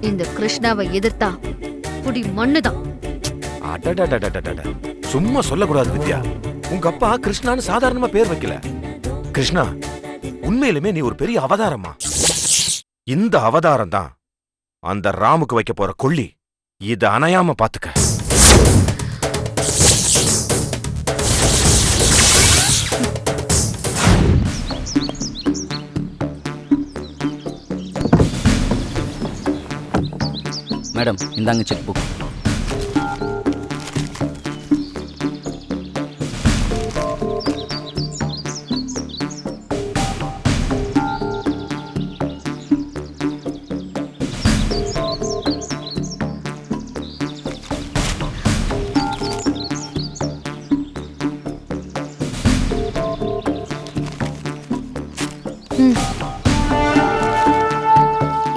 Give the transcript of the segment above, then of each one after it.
இந்த கிருஷ்ணாவை எதிர்த்தா புடி மண்ணுதான். சும்மா சொல்லக்கூடாது வித்யா. உங்க அப்பா கிருஷ்ணான்னு சாதாரணமா பேர் வைக்கல. கிருஷ்ணா, உண்மையிலுமே நீ ஒரு பெரிய அவதாரமா. இந்த அவதாரம் தான் அந்த ராமுக்கு வைக்க போற கொள்ளி. இத அணையாம பாத்துக்க. மேடம், இந்தாங்க செக் புக்.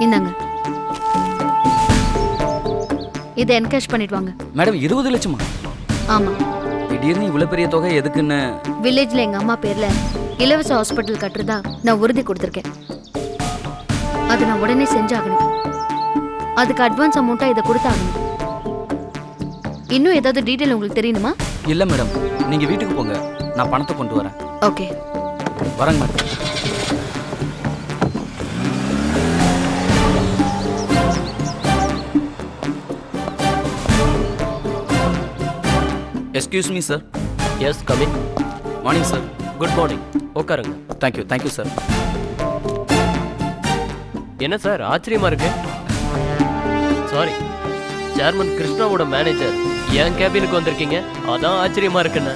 இந்தாங்க, இதை என்கேஷ் பண்ணிட்டு வாங்க. மேடம், 20 லட்சமா? ஆமா. திடீர்னு இவ்வளவு பெரிய தொகை எதுக்குன்னு? வில்லேஜ்ல எங்க அம்மா பேர்ல இலவச ஹாஸ்பிட்டல் கட்டுறதா நான் உறுதி கொடுத்திருக்கேன். அதை நான் உடனே செஞ்சாகணும். அதுக்கு அட்வான்ஸ் அமௌண்ட்டா இதை கொடுத்தாகணும். இன்னும் ஏதாவது டீட்டெயில் உங்களுக்கு தெரியணுமா? இல்ல மேடம், நீங்க வீட்டுக்கு போங்க, நான் பணத்தை கொண்டு வரேன். ஓகே, வரேங்க madam. Excuse me sir. Yes, come in. Morning sir. Good morning. உட்காருங்க. Thank you sir. என்ன சார் ஆச்சரியமா இருக்கு? சாரி, சேர்மன் கிருஷ்ணாவோட மேனேஜர் என் கேபினுக்கு வந்திருக்கீங்க, அதான் ஆச்சரியமா இருக்குன்னு.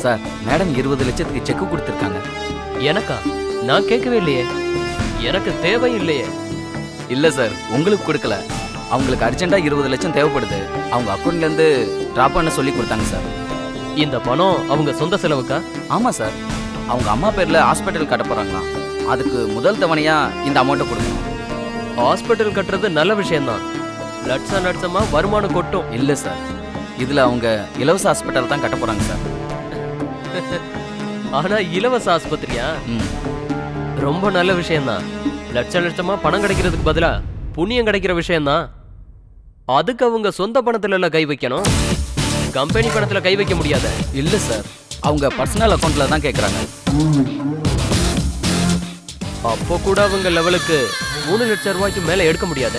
சார், மேடம் 20 லட்சத்துக்கு செக் கொடுத்துருக்காங்க. எனக்கா? நான் கேட்கவே இல்லையே. எனக்கு தேவை இல்லையே. இல்ல சார், உங்களுக்கு கொடுக்கல. அவங்களுக்கு அர்ஜென்ட்டா 20 லட்சம் தேவைப்படுது. அவங்க அக்கௌண்ட்ல இருந்து டிராப் பண்ண சொல்லி கொடுத்தாங்க சார். இந்த பணம் அவங்க சொந்த செலவுக்கா? ஆமா சார், அவங்க அம்மா பேர்ல ஹாஸ்பிட்டல் கட்ட போறாங்களாம். அதுக்கு முதல் தவணையா இந்த அமௌண்ட்டை கொடுக்கணும். ஹாஸ்பிட்டல் கட்டுறது நல்ல விஷயம்தான். லட்சமா வருமானம் கொட்டும். இல்ல சார், இதுல அவங்க இலவச ஹாஸ்பிட்டல் தான் கட்ட போறாங்க சார். ஆனா இலவச ஆஸ்பத்திரியா? ரொம்ப நல்ல விஷயம்தான். லட்சமா பணம் கிடைக்கிறதுக்கு பதிலா புண்ணியம் கிடைக்கிற விஷயம்தான். அதுக்கு அவங்க சொந்த பணத்துல கை வைக்கணும், கம்பெனி பணத்துல கை வைக்க முடியாத. இல்ல சார், அவங்க பர்சனல் அக்கௌண்ட்ல தான் கேக்குறாங்க. அப்போ கூட அவங்க லெவலுக்கு 3 லட்சம் ரூபாய்க்கு மேல எடுக்க முடியாத.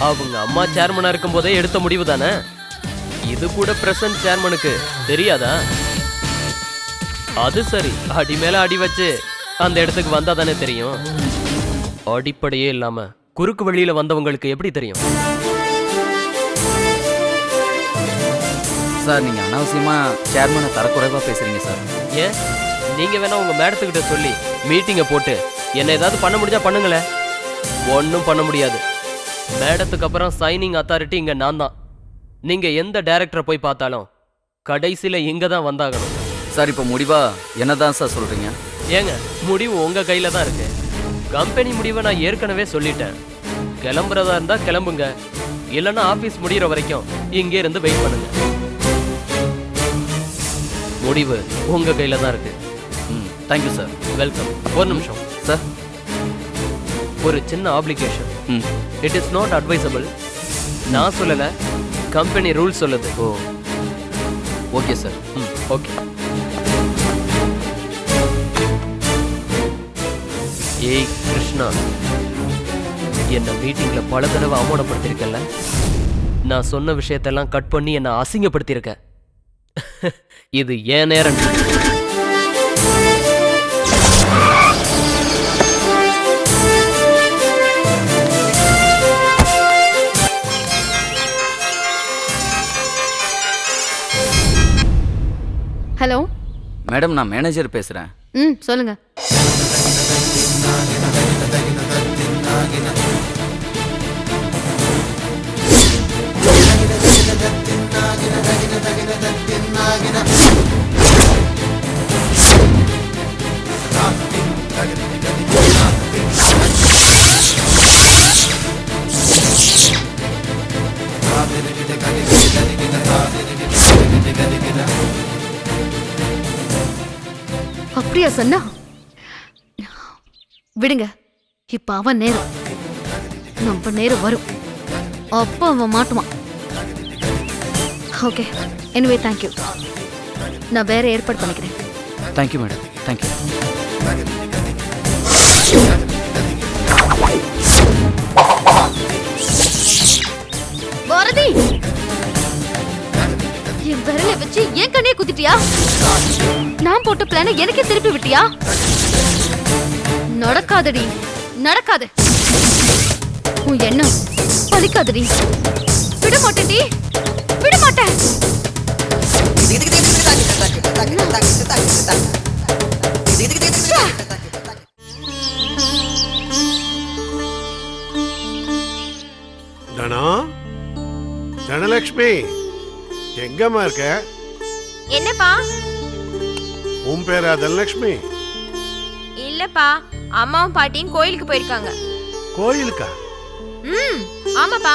அவங்க அம்மா சேர்மனா இருக்கும் போதே எடுத்த முடிவு தானே. இது கூட பிரசன்ட் சேர்மனுக்கு தெரியாதா? அது சரி, அடி மேல அடி வச்சு அந்த இடத்துக்கு வந்தா தானே தெரியும். அடிப்படையே இல்லாம குறுக்கு வழியில வந்தவங்களுக்கு எப்படி தெரியும்? சார், நீங்க அனாவசியமா சேர்மனை தரக்குறைவா பேசுறீங்க சார். ஏன், நீங்க வேணா உங்க மேடத்துக்கிட்ட சொல்லி மீட்டிங்கை போட்டு என்ன ஏதாவது பண்ண முடிஞ்சா பண்ணுங்களேன். ஒன்றும் பண்ண முடியாது. மேடத்துக்கு அப்புறம் சைனிங் அத்தாரிட்டி இங்க நான் தான். நீங்க எந்த டைரக்டரை போய் பார்த்தாலும் கடைசியில இங்க தான் வந்தாகணும். சார், இப்போ முடிவா என்னதான் சார் சொல்றீங்க? ஏங்க, முடிவு உங்க கையில தான் இருக்கு. கம்பெனி முடிவை நான் ஏற்கனவே சொல்லிட்டேன். கிளம்புறதா இருந்தா கிளம்புங்க, இல்லைன்னா ஆபீஸ் முடிகிற வரைக்கும் இங்கே இருந்து வெயிட் பண்ணுங்க. முடிவு உங்க கையில தான் இருக்கு. Thank you sir. வெல்கம். ஒரு நிமிஷம் சார், ஒரு சின்ன application. It is not advisable. நான் சொல்லல, கம்பெனி ரூல் சொல்லுது. ஓ, ஓகே சார். ஓகே. ஏய் கிருஷ்ணா, என்ன மீட்டிங்ல பல தடவை அவமானப்படுத்திருக்கல. நான் சொன்ன விஷயத்தெல்லாம் கட் பண்ணி என்ன அசிங்கப்படுத்தியிருக்க. இது ஏன் நேரம். ஹலோ மேடம், நான் மேனேஜர் பேசுறேன். சொல்லுங்க. அப்படியா சொன்னா? விடுங்க, இப்ப அவன் நேரம். நம்ம நேரம் வரும், அப்ப அவன் மாட்டுவான். Okay, anyway thank you. நான் வேற ஏற்பாடு பண்ணிக்கிறேன். Thank you madam, thank you. பாரதி, என் விரலை வச்சு என் கண்ணையே குத்திட்டியா? நான் போட்ட பிளான எனக்கே திருப்பி விட்டியா? நடக்காதடி, நடக்காது. உன் எண்ணம் பலிக்காதடி. விட மாட்டேன்டி, விட மாட்டேன். தனா, தனலட்சுமி, எங்கம்மா இருக்க? என்னப்பா? உன் பேரா தனலட்சுமி? இல்லப்பா, அம்மாவும் பாட்டியும் கோயிலுக்கு போயிருக்காங்க. கோயிலுக்கா? ஆமாப்பா.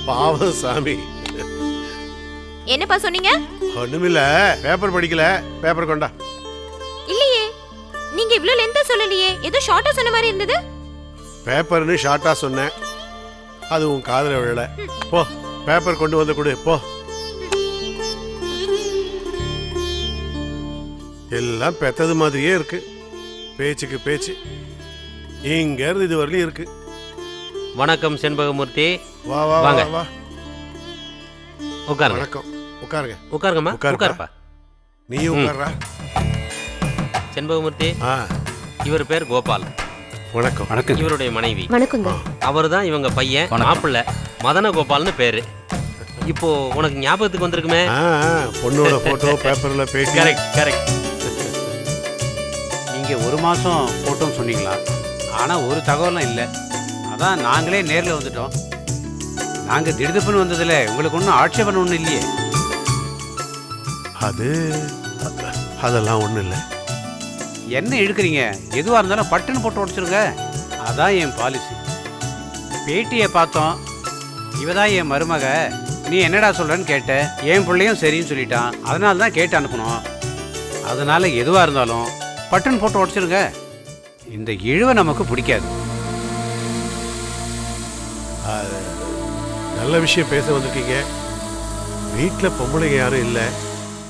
பாவம் சாமி. என்னப்பா சொன்னீங்க? ஒண்ணுமில்ல, பேப்பர் படிக்கல. பேப்பர் கொண்டா. இல்லையே, நீங்க இவ்ளோ லென்த்தா சொல்லலையே, ஏதோ ஷார்ட்டா சொன்ன மாதிரி இருந்தது. பேப்பர்னு ஷார்ட்டா சொன்னேன், அது உன் காதுல விழல. போ, பேப்பர் கொண்டு வந்து கொடு போ. எல்லாம் பெத்தது மாதிரியே இருக்கு, பேச்சுக்கு பேச்சு. இங்க இருந்து இது வரலையும் இருக்கு. வணக்கம் செண்பகமூர்த்தி. வா வா வாங்க. வா வா. உட்காருங்க. வணக்கம். உட்காருங்க. உட்காருங்கம்மா. உட்காருப்பா. உட்காருப்பா. நீ உட்கார்றா. செண்பகமூர்த்தி, ஆ, இவர் பேர் கோபால். வணக்கம். வணக்கம். இவருடைய மனைவி. வணக்கங்க. அவர் தான் இவங்க பையன், வணக்கம். மாப்பிள்ளை மதன கோபால்னு பேரு. இப்போ உனக்கு ஞாபகத்துக்கு வந்திருக்குமே? பொண்ணோட போட்டோ பேப்பர்ல பேட்டி. Correct correct. நீங்கள் 1 மாதம் போட்டோன்னு சொன்னீங்களா? ஆனால் ஒரு தகவலும் இல்லை. அதான் நாங்களே நேரில் வந்துட்டோம். நாங்கள் திடுதுப்புன்னு வந்ததில் உங்களுக்கு ஒன்றும் ஆட்சேபனை ஒன்றும் இல்லையே? அதெல்லாம் ஒண்ணும் இல்லை. என்ன இழுக்கிறீங்க? எதுவாக இருந்தாலும் பட்டுன்னு போட்டு உடச்சிருங்க. அதான் என் பாலிசி. பேட்டியை பார்த்தோம், இவ தான் என் மருமக, நீ என்னடா சொல்கிறன்னு கேட்ட. என் பிள்ளையும் சரின்னு சொல்லிட்டான், அதனால தான் கேட்டு அனுப்பணும். அதனால் எதுவாக இருந்தாலும் பட்டுன்னு போட்டு உடச்சிருங்க. இந்த இழுவை நமக்கு பிடிக்காது. நல்ல விஷயம் பேச வந்திருக்கீங்க. வீட்டில் பொம்பளைங்க யாரும் இல்லை.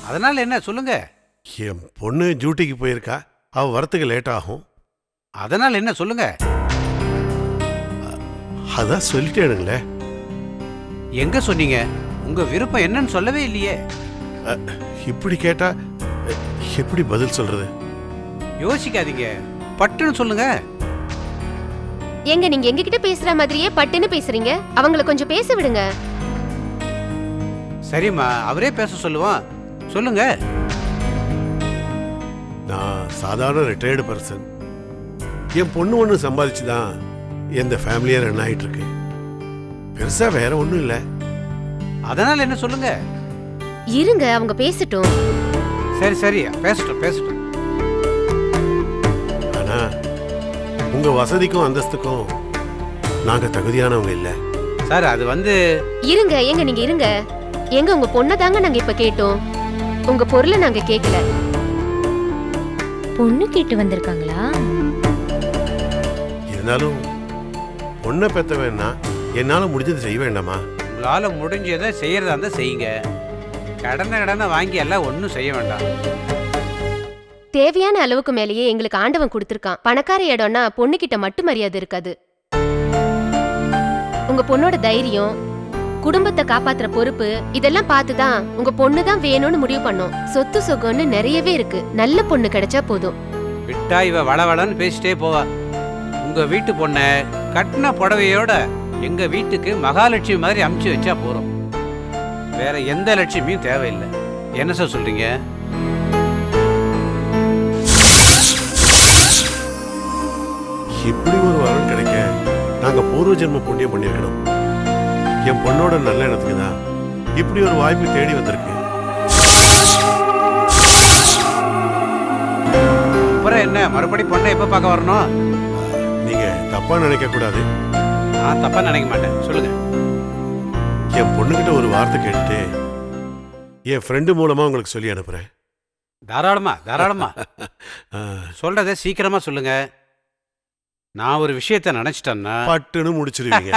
அதனால் என்ன சொல்லுங்க. என் பொண்ணு டியூட்டிக்கு போயிருக்கா, அவ வரத்துக்கு லேட் ஆகும். அதனால் என்ன சொல்லுங்க. அதான் சொல்லிட்டேனுங்களே. எங்க சொன்னீங்க? உங்க விருப்பம் என்னன்னு சொல்லவே இல்லையே. இப்படி கேட்டா எப்படி பதில் சொல்றது? யோசிக்காதீங்க, பட்டுன்னு சொல்லுங்க. எங்க நீங்க எங்க கிட்ட பேசுற மாதிரியே பட்டுன்னு பேசுறீங்க. அவங்கள கொஞ்சம் பேச விடுங்க. சரிம்மா, அவரே பேச சொல்லுவான், சொல்லுங்க. நான் சாதாரண ரிட்டையர்டு பர்சன். என் பொண்ணு ஒன்று சம்பாதிச்சுதான் எந்த ஃபேமிலியை ரன் ஆயிட்டு இருக்கு. பெருசா வேற ஒன்றும் இல்லை. அதனால என்ன சொல்லுங்க. இருங்க, அவங்க பேசட்டும். சரி சரி, பேசட்டும் பேசட்டும். ஆனா உங்க வசதிக்கும் அந்தஸ்துக்கும் நாங்க தகுதியானவங்க இல்லை. சார், அது வந்து இருங்க, எங்க நீங்க இருங்க. எங்க உங்க பொண்ணை தாங்க நாங்க இப்ப கேட்டோம், உங்க பொருளை நாங்க கேட்கல. பொண்ணு கேட்டு வந்திருக்காங்களா? இருந்தாலும் பொண்ணை பெத்தவேன்னா என்னால முடிஞ்சது செய்ய வேண்டாமா? உங்களால முடிஞ்சதை செய்யறதா இருந்தா செய்யுங்க. கடனை வாங்கி எல்லாம் ஒன்றும் செய்ய வேண்டாம். தேவையான அளவுக்கு மேலேயே எங்களுக்கு ஆண்டவன் கொடுத்திருக்கான். பணக்கார இடம்னா பொண்ணுகிட்ட மட்டும் மரியாதை இருக்காது. உங்க பொண்ணோட தைரியம், குடும்பத்தை காப்பாத்துற பொறுப்பு, இதெல்லாம் பார்த்துதான் உங்க பொண்ணு தான் வேணும்னு முடிவு பண்ணோம். சொத்து சொகம்னு நிறையவே இருக்கு. நல்ல பொண்ணு கிடைச்சா போதும். விட்டா இவ வளவளன்னு பேசிட்டே போவா. உங்க வீட்டு பொண்ணை கட்டின புடவையோட எங்க வீட்டுக்கு மகாலட்சுமி மாதிரி அமுச்சு வச்சா போறோம். வேற எந்த லட்சுமியும் தேவையில்லை. என்ன சார் சொல்றீங்க? இப்படி ஒரு வரன் கிடைக்க நாங்க பூர்வ ஜென்ம புண்ணியம் பண்ணிருக்கணும். என் பொண்ணோட நல்ல எண்ணத்துக்கு தான் இப்படி ஒரு வாய்ப்பு தேடி வந்திருக்கு. அப்புறம் என்ன, மறுபடி பொண்ணை எப்ப பார்க்க வரணும்? நீங்க தப்பா நினைக்க கூடாது. நான் தப்பா நினைக்க மாட்டேன், சொல்லுங்க. என் பொண்ணுகிட்ட ஒரு வார்த்தை கேட்டுட்டு என் ஃப்ரெண்டு மூலமா உங்களுக்கு சொல்லி அனுப்புறேன். தாராளமா தாராளமா. சொல்றத சீக்கிரமா சொல்லுங்க. நான் ஒரு விஷயத்தை நினைச்சிட்டேன்னா பட்டுன்னு முடிச்சிருவீங்க.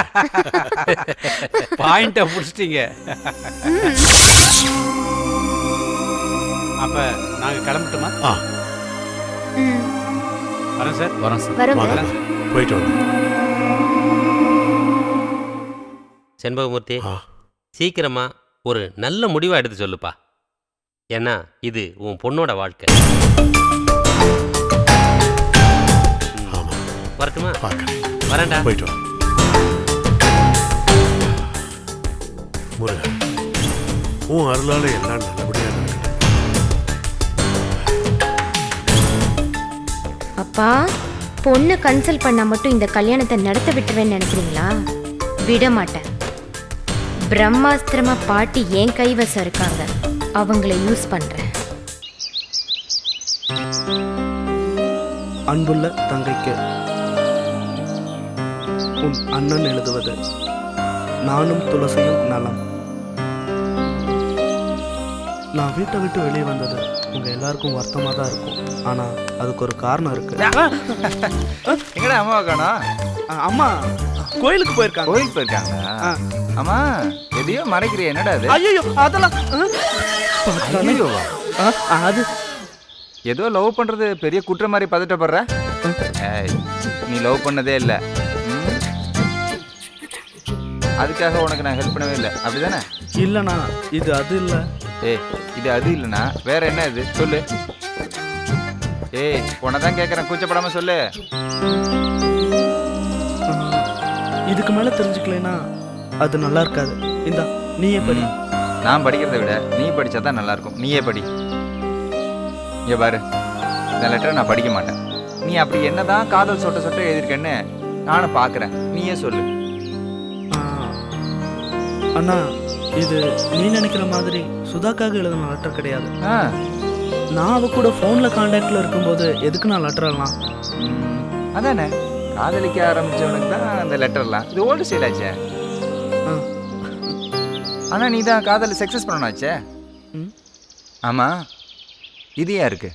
பாயிண்ட புடிச்சிட்டீங்க. அப்ப நாங்க கிளம்பட்டுமா? ம், வரேன் சார். வரோம் சார். வரோங்க. வாங்க, போயிட்டு வந்து. செண்பகமூர்த்தி ஆ. சீக்கிரமா ஒரு நல்ல முடிவா எடுத்து சொல்லுப்பா. ஏன்னா இது உன் பொண்ணோட வாழ்க்கை. ஆமா, வரட்டுமா? பார்க்கறேன். வரேன்டா. போயிட்டு வா. முருகா, உன் அருளால எல்லாம் நல்லபடியா நடக்கட்டும். அப்பா, பொண்ணு கன்சல்ட் பண்ணா மட்டும் இந்த கல்யாணத்தை நடத்த விட்டுருவேன்னு நினைக்கிறீங்களா? விட மாட்டேன். பிரம்மாஸ்திரமா பாட்டி என் கைவசம் இருக்காங்க, அவங்கள யூஸ் பண்றேன். அன்புள்ள தங்கைக்கு உன் அண்ணன் எழுதுவது. நானும் துளசியும் நலம். நான் வீட்டை விட்டு வெளியே வந்தது உங்க எல்லாருக்கும் வருத்தமாக தான் இருக்கும். ஆனா அதுக்கு ஒரு காரணம் இருக்கு. எங்கடா அம்மா காணோம்? அம்மா கோயிலுக்கு போயிருக்காங்க. கோயிலுக்கு போயிருக்காங்களா? அம்மா எதையோ மறைக்கிறிய, என்னடா அது? ஐயோ அதெல்லாம் ஐயோவா? அது ஏதோ லவ் பண்றது பெரிய குற்றம் மாதிரி பதட்டப்படுற. ஏய், நீ லவ் பண்ணதே இல்லை. அதுக்காக உனக்கு நான் ஹெல்ப் பண்ணவே இல்லை, அப்படிதானே? இல்லைண்ணா, இது அது இல்லை. ஏய், இது அது இல்லைண்ணா வேற என்ன இது சொல்லு. ஏய், உனதான் கேட்குறேன், கூச்சப்படாம சொல்லு. இதுக்கு மேல தெரிஞ்சுக்கலைன்னா அது நல்லா இருக்காது. இந்தா நீயே படி. நான் படிக்கிறத விட நீ படித்தா தான் நல்லாயிருக்கும். நீயே படி. இங்கே பாரு, இந்த லெட்டரை நான் படிக்க மாட்டேன். நீ அப்படி என்னதான் காதல் சொட்ட சொட்ட எழுதியிருக்கேன்னு நானும் பார்க்குறேன். நீயே சொல்லு. அண்ணா, இது நீ நினைக்கிற மாதிரி சுதாக்காக எழுதின லெட்டர் கிடையாது. நான் அவ கூட ஃபோனில் கான்டாக்டில் இருக்கும்போது எதுக்கு நான் லெட்டர் எல்லாம்? அதானே, காதலிக்க ஆரம்பித்தவனுக்கு தான் அந்த லெட்டர்லாம். இது ஓல்டு ஸ்டைல் ஆச்சே. ஆனால் நீ தான் காதலை சக்ஸஸ் பண்ணாச்சே. ஆமாம், இது யாருக்கு?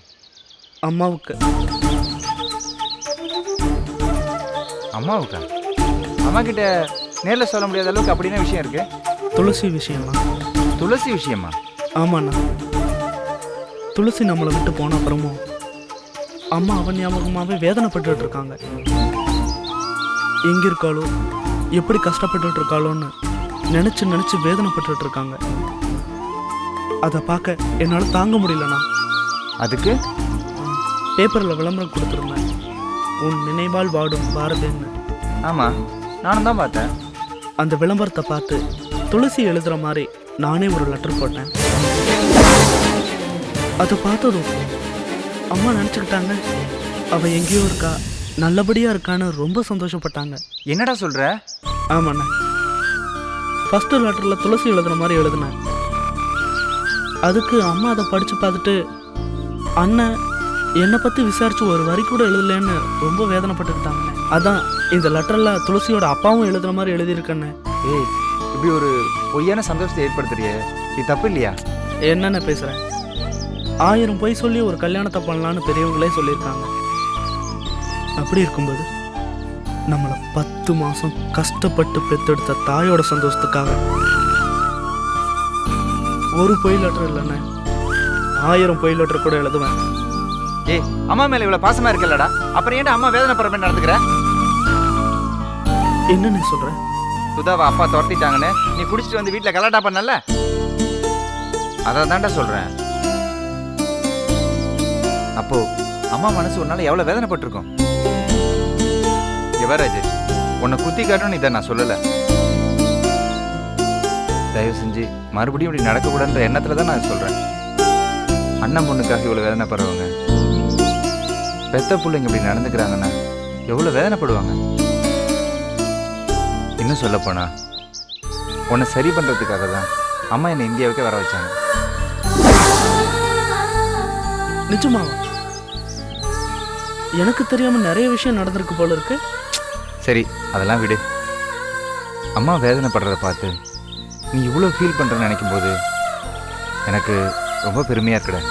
அம்மாவுக்கு. அம்மாவுக்கா? அம்மா கிட்ட நேரில் சொல்ல முடியாத அளவுக்கு அப்படின்னா விஷயம் இருக்கு. துளசி விஷயமா? துளசி விஷயமா? ஆமாண்ணா, துளசி நம்மளை விட்டு போன அப்புறமும் அம்மா அவன் ஞாபகமாகவே வேதனைப்பட்டு இருக்காங்க. எங்கே இருக்காளோ, எப்படி கஷ்டப்பட்டு இருக்காளோன்னு நினச்சி நினச்சி வேதனைப்பட்டு இருக்காங்க. அதை பார்க்க என்னால் தாங்க முடியலண்ணா. அதுக்கு பேப்பரில் விளம்பரம் கொடுத்துருந்தேன், உன் நினைவால் வாடும் பாரதின்னு. ஆமாம், நானும் தான் பார்த்தேன். அந்த விளம்பரத்தை பார்த்து துளசி எழுதுகிற மாதிரி நானே ஒரு லெட்டர் போட்டேன். அதை பார்த்ததும் அம்மா நினச்சிக்கிட்டாங்க அவள் எங்கேயோ இருக்கா, நல்லபடியாக இருக்கான்னு ரொம்ப சந்தோஷப்பட்டாங்க. என்னடா சொல்கிற? ஆமாண்ணே, ஃபஸ்ட்டு லெட்டரில் துளசி எழுதுகிற மாதிரி எழுதினேன். அதுக்கு அம்மா அதை படித்து பார்த்துட்டு அண்ணன் என்னை பற்றி விசாரித்து ஒரு வரி கூட எழுதலேன்னு ரொம்ப வேதனைப்பட்டுக்கிட்டாங்க. அதான் இந்த லெட்டரில் துளசியோட அப்பாவும் எழுதுகிற மாதிரி எழுதியிருக்கேன்னு. ஏய், இப்படி ஒரு பொய்யான சந்தோஷத்தை ஏற்படுத்துறியே, இது தப்பு இல்லையா? என்னென்ன பேசுகிறேன்? 1000 பொய் சொல்லி ஒரு கல்யாணத்தை பண்ணலான்னு பெரியவங்களே சொல்லியிருக்காங்க. அப்படி இருக்கும்போது நம்மளை 10 மாதம் கஷ்டப்பட்டு பெற்றெடுத்த தாயோட சந்தோஷத்துக்காக ஒரு பொய் லெட்டர் இல்லைண்ணே, 1000 பொய் லெட்டர் கூட எழுதுவேன். ஏய், அம்மா மேல இவ்வளவு பாசமா இருக்கலடா, அப்புறம் ஏன்டா அம்மா வேதனை படுற மாதிரி நடந்துக்கிற? என்னன்னு சொல்ற? சுதாவை அப்பா துரத்திட்டாங்கன்னு நீ குடிச்சிட்டு வந்து வீட்டுல கலாட்டா பண்ணல, அதை தான்டா சொல்றேன். அப்போ அம்மா மனசு ஒரு நாள் எவ்வளவு வேதனைப்பட்டிருக்கும். யுவராஜ், உன்னை குத்தி காட்டணும்னு இதை நான் சொல்லல. தயவு செஞ்சு மறுபடியும் இப்படி நடக்கக்கூடாதுன்ற எண்ணத்துல தான் நான் சொல்றேன். அண்ணன் பொண்ணுக்காக இவ்வளவு வேதனைப்படுறவங்க, பெத்த பிள்ளைங்க இப்படி நடந்துக்கிறாங்கன்னா எவ்வளவு வேதனைப்படுவாங்க. இன்னும் சொல்லப்போனா உன்னை சரி பண்றதுக்காக தான் அம்மா என்னை இந்தியாவுக்கே வர வச்சாங்க. நிஜமாவா? எனக்கு தெரியாம நிறைய விஷயம் நடந்திருக்கு போல இருக்கு. சரி, அதெல்லாம் விடு. அம்மா வேதனைப்படுறத பார்த்து நீ இவ்வளோ ஃபீல் பண்ணுறன்னு நினைக்கும் போது எனக்கு ரொம்ப பெருமையாக இருக்குடா.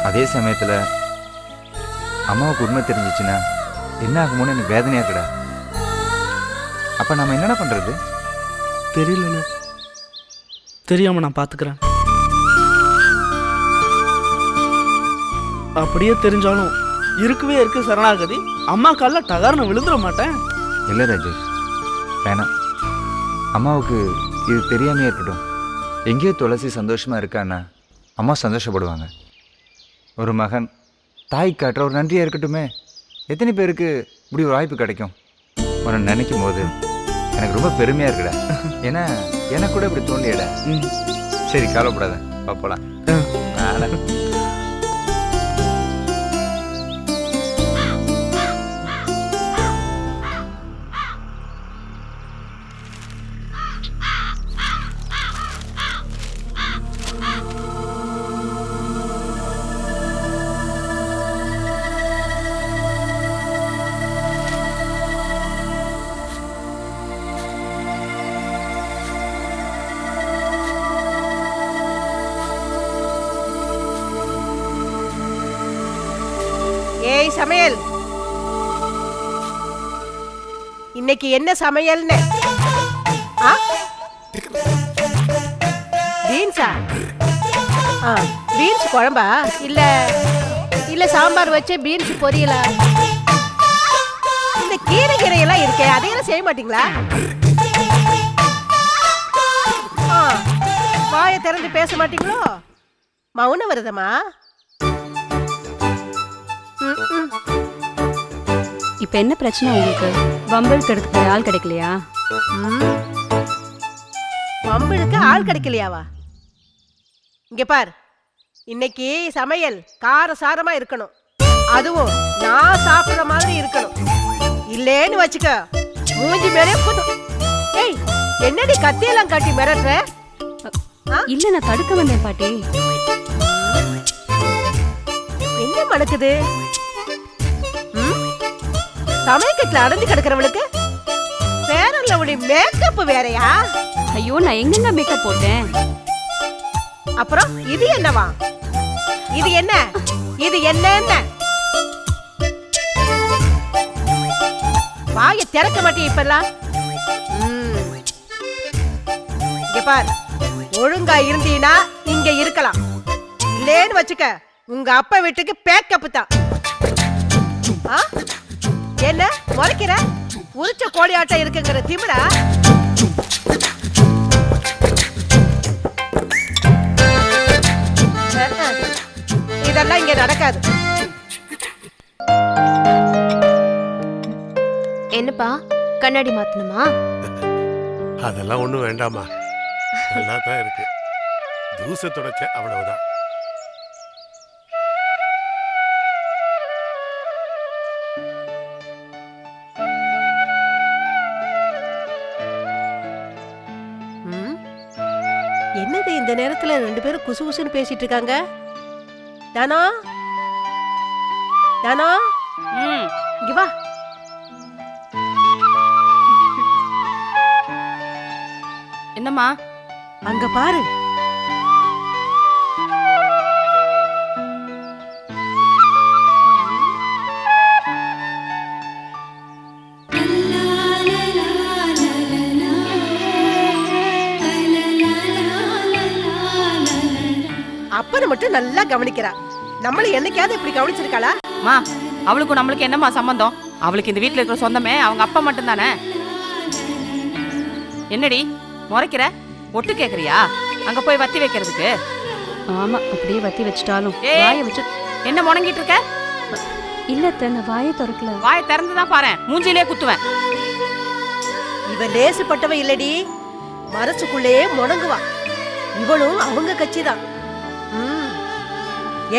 அதே சமயத்தில் அம்மாவுக்கு உண்மை தெரிஞ்சிச்சுன்னா என்ன ஆகுமோன்னு எனக்கு வேதனையா இருக்குடா. அப்ப நம்ம என்னடா பண்றது? தெரியலண்ணே, தெரியாம நான் பார்த்துக்கிறேன். அப்படியே தெரிஞ்சாலும் இருக்கவே இருக்கு சரணாகதி. அம்மா காலில் டகார்னு விழுந்துட மாட்டேன். இல்லை ராஜேஷ், வேணாம். அம்மாவுக்கு இது தெரியாமே இருக்கட்டும். எங்கேயோ துளசி சந்தோஷமா இருக்கான்னா அம்மா சந்தோஷப்படுவாங்க. ஒரு மகன் தாய் காட்டுற ஒரு நன்றியாக இருக்கட்டுமே. எத்தனை பேருக்கு இப்படி ஒரு வாய்ப்பு கிடைக்கும்? உன்னை நினைக்கும் போது எனக்கு ரொம்ப பெருமையாக இருக்குடா. ஏன்னா எனக்கு கூட இப்படி தோண்டியடா. சரி, கவலைப்படாத, பார்ப்பலாம். ஏய் சமையல், இன்னைக்கு என்ன சமையல்னு? பீன்ஸா? பீன்ஸ் குழம்பா இல்ல இல்ல சாம்பார் வச்சு பீன்ஸ் பொரியலா? இந்த கீரை எல்லாம் இருக்கே, அதையெல்லாம் செய்ய மாட்டீங்களா? வாயை திறந்து பேச மாட்டீங்களோ? மௌன விரதமா? இப்ப என்ன பிரச்சனை உங்களுக்கு? வம்பல் கிடைக்க ஆள் கிடைக்கலையா? வம்பலுக்கு ஆள் கிடைக்கலையாவா? இங்க பார், இன்னைக்கு சமையல் காரசாரமா இருக்கணும். அதுவும் நான் சாப்பிடுற மாதிரி இருக்கணும். இல்லேன்னு வச்சுக்க மூஞ்சி மேலே குத்தும். ஏய், என்னடி கத்தியெல்லாம் காட்டி மிரட்டுற? இல்ல, நான் தடுக்க வந்தேன் பாட்டி. என்ன மணக்குது? சமையக்கட்டுல அடைஞ்சு கிடக்கிறவளுக்கு வேற மேக்கப் வேறையா? ஐயோ, நான் எங்கெங்க மேக்கப் போட்டேன்? அப்புறம் இது என்னவா? இது என்ன? இது என்ன? வாயை திறக்க மாட்டேன் இப்பெல்லாம். இங்க பார், ஒழுங்கா இருந்தீனா இங்க இருக்கலாம். இல்லேன்னு வச்சுக்க உங்க அப்பா வீட்டுக்கு பேக்கப் தான். என்ன முறைக்கிற? உரிச்ச கோழி ஆட்டம் இருக்குங்கிற திமிரா? இதெல்லாம் இங்க நடக்காது. என்னப்பா, கண்ணாடி மாத்தணுமா? அதெல்லாம் ஒண்ணும் வேண்டாமா, நல்லா தான் இருக்கு. தூசை தொடச்ச அவ்வளவுதான். என்னது இந்த நேரத்துல ரெண்டு பேரும் குசு குசுன்னு பேசிட்டு இருக்காங்க? தானோ, தானோ, இங்க வா. என்னம்மா? அங்க பாரு. அப்பனை மட்டும் நல்லா கவனிக்கிறா. நம்மள என்னைக்காவது இப்படி கவனிச்சிருக்காளா? மா, அவளுக்கும் நம்மளுக்கு என்னம்மா சம்பந்தம்? அவளுக்கு இந்த வீட்டுல இருக்கிற சொந்தமே அவங்க அப்பா மட்டும் தானே. என்னடி முறைக்கிற? ஒட்டு கேக்குறியா? அங்க போய் வத்தி வைக்கிறதுக்கு? ஆமா, அப்படியே வத்தி வச்சிட்டாலும் வாயை வச்சு என்ன முடங்கிட்டு இருக்க? இல்ல தன்ன வாயை திறக்கல. வாயை திறந்துதான் பாரு, மூஞ்சிலே குத்துவேன். இவ லேசுப்பட்டவ இல்லடி, மரசுக்குள்ளே முடங்குவா. இவளும் அவங்க கட்சிதான்.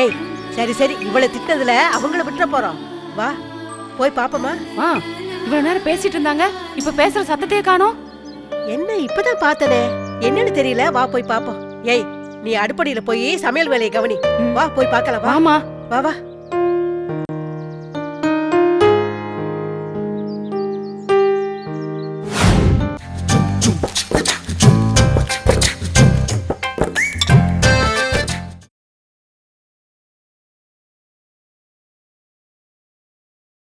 ஏய், சரி சரி, இவளை திட்டதுல அவங்கள விட்டுற போறோம். வா போய் பாப்போமா? இவ்வளவு நேரம் பேசிட்டு இருந்தாங்க, இப்ப பேசுற சத்தத்தையே காணோம். என்ன இப்பதான் பார்த்தனே, என்னன்னு தெரியல. வா போய் பாப்போம். ஏய், நீ அடுப்படியில போய் சமையல் வேலையை கவனி. வா போய் பார்க்கலாம். வாமா, வா வா.